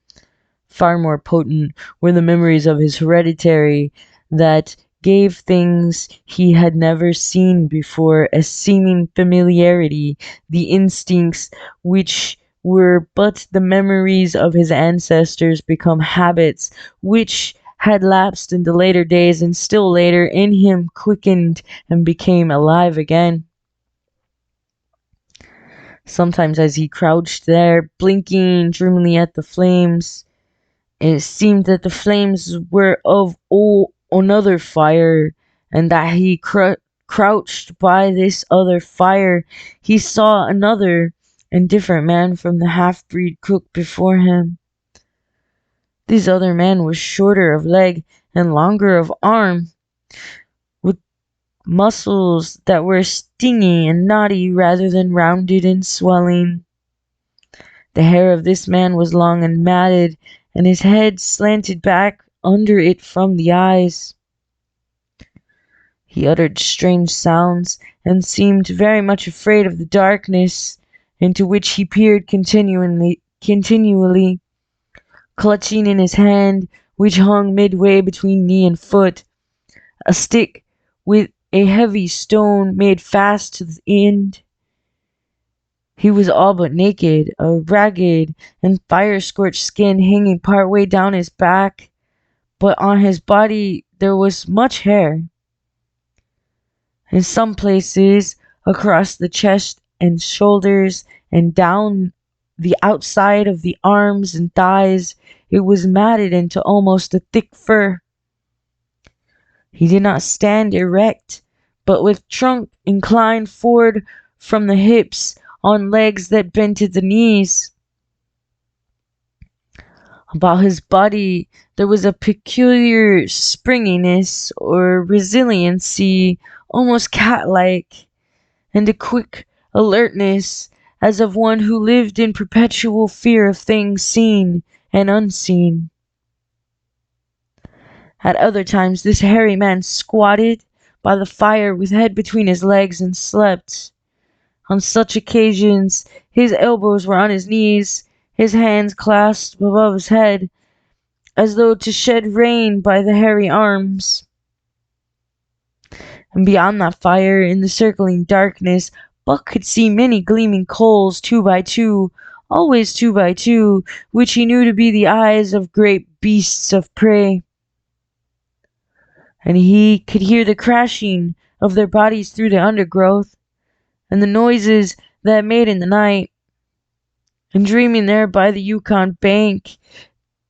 Far more potent were the memories of his hereditary that gave things he had never seen before a seeming familiarity, the instincts which were but the memories of his ancestors become habits, which had lapsed into later days and still later in him quickened and became alive again. Sometimes as he crouched there, blinking dreamily at the flames, it seemed that the flames were of another fire, and that he crouched by this other fire. He saw another and different man from the half-breed cook before him. This other man was shorter of leg and longer of arm, with muscles that were stingy and knotty rather than rounded and swelling. The hair of this man was long and matted, and his head slanted back under it from the eyes. He uttered strange sounds, and seemed very much afraid of the darkness, into which he peered continually, clutching in his hand, which hung midway between knee and foot, a stick with a heavy stone made fast to the end. He was all but naked, a ragged and fire-scorched skin hanging part way down his back, but on his body there was much hair. In some places, across the chest and shoulders, and down the outside of the arms and thighs, it was matted into almost a thick fur. He did not stand erect, but with trunk inclined forward from the hips, on legs that bent to the knees. About his body there was a peculiar springiness or resiliency, almost cat-like, and a quick alertness, as of one who lived in perpetual fear of things seen and unseen. At other times this hairy man squatted by the fire with head between his legs and slept. On such occasions his elbows were on his knees, his hands clasped above his head, as though to shed rain by the hairy arms. And beyond that fire, in the circling darkness, Buck could see many gleaming coals, 2 by 2, always 2 by 2, which he knew to be the eyes of great beasts of prey. And he could hear the crashing of their bodies through the undergrowth, and the noises that made in the night. And dreaming there by the Yukon bank,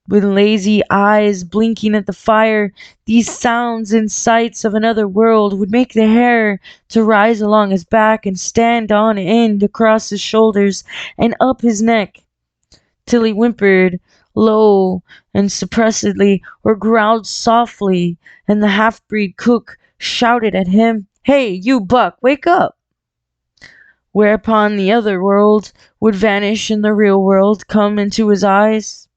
with lazy eyes blinking at the fire, these sounds and sights of another world would make the hair to rise along his back and stand on end across his shoulders and up his neck, till he whimpered low and suppressedly, or growled softly, and the half-breed cook shouted at him, "Hey, you Buck, wake up!" Whereupon the other world would vanish and the real world come into his eyes,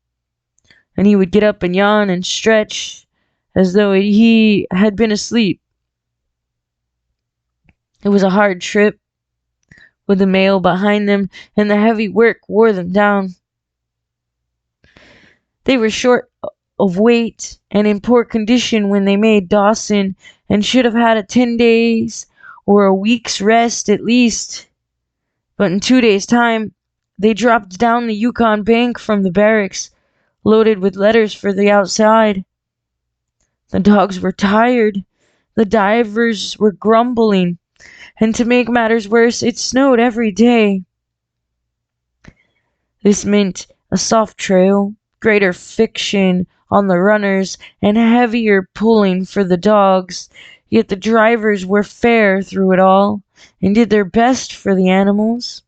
and he would get up and yawn and stretch as though he had been asleep. It was a hard trip, with the mail behind them, and the heavy work wore them down. They were short of weight and in poor condition when they made Dawson, and should have had a 10 days or a week's rest at least. But in 2 days' time, they dropped down the Yukon bank from the barracks, loaded with letters for the outside. The dogs were tired. The divers were grumbling. And to make matters worse, it snowed every day. This meant a soft trail, greater friction on the runners, and heavier pulling for the dogs. Yet the drivers were fair through it all, and did their best for the animals.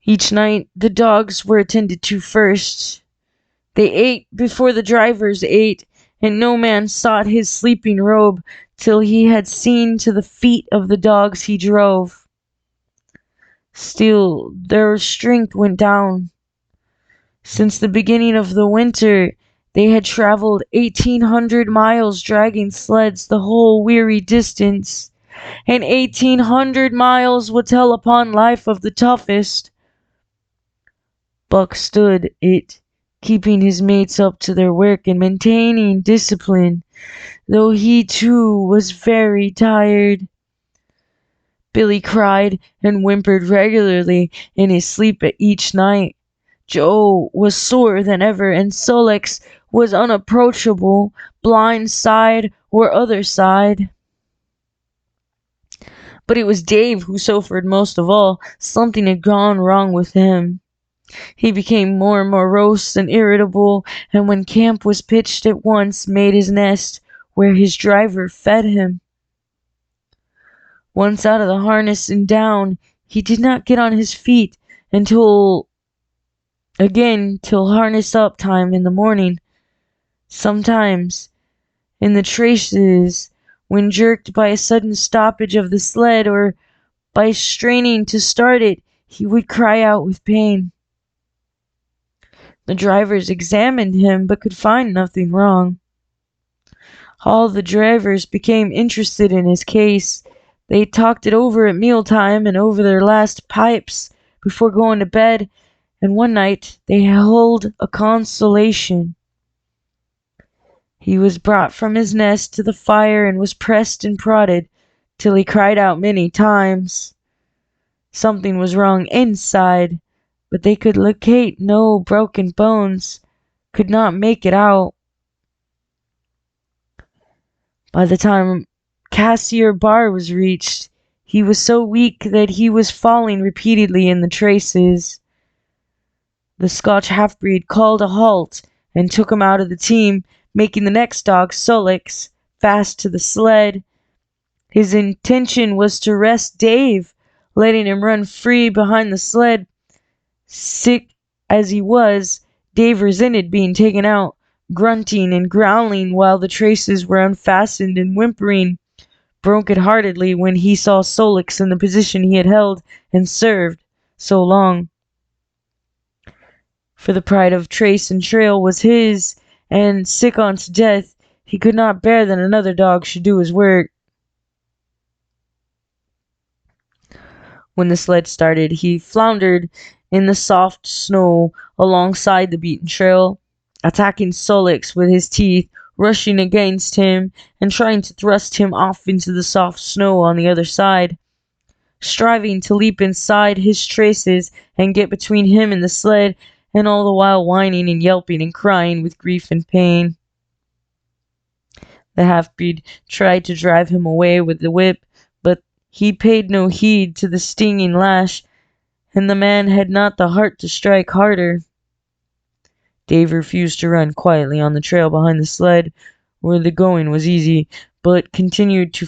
Each night the dogs were attended to first. They ate before the drivers ate, and no man sought his sleeping robe till he had seen to the feet of the dogs he drove. Still their strength went down. Since the beginning of the winter, they had traveled 1,800 miles dragging sleds the whole weary distance, and 1,800 miles would tell upon life of the toughest. Buck stood it, keeping his mates up to their work and maintaining discipline, though he too was very tired. Billy cried and whimpered regularly in his sleep each night. Joe was sorer than ever, and Sol-leks was unapproachable, blind side or other side. But it was Dave who suffered most of all. Something had gone wrong with him. He became more morose and irritable, and when camp was pitched at once made his nest where his driver fed him. Once out of the harness and down, he did not get on his feet till harness up time in the morning. Sometimes, in the traces, when jerked by a sudden stoppage of the sled or by straining to start it, he would cry out with pain. The drivers examined him but could find nothing wrong. All the drivers became interested in his case. They talked it over at mealtime and over their last pipes before going to bed, and one night they held a consultation. He was brought from his nest to the fire and was pressed and prodded till he cried out many times. Something was wrong inside, but they could locate no broken bones, could not make it out. By the time Cassier Bar was reached, he was so weak that he was falling repeatedly in the traces. The Scotch half-breed called a halt and took him out of the team, making the next dog, Sol-leks, fast to the sled. His intention was to rest Dave, letting him run free behind the sled. Sick as he was, Dave resented being taken out, grunting and growling while the traces were unfastened and whimpering broken-heartedly when he saw Sol-leks in the position he had held and served so long. For the pride of trace and trail was his, and sick unto death, he could not bear that another dog should do his work. When the sled started, he floundered in the soft snow alongside the beaten trail, attacking Sol-leks with his teeth, rushing against him, and trying to thrust him off into the soft snow on the other side, striving to leap inside his traces and get between him and the sled, and all the while whining and yelping and crying with grief and pain. The half-breed tried to drive him away with the whip, but he paid no heed to the stinging lash, and the man had not the heart to strike harder. Dave refused to run quietly on the trail behind the sled, where the going was easy, but continued to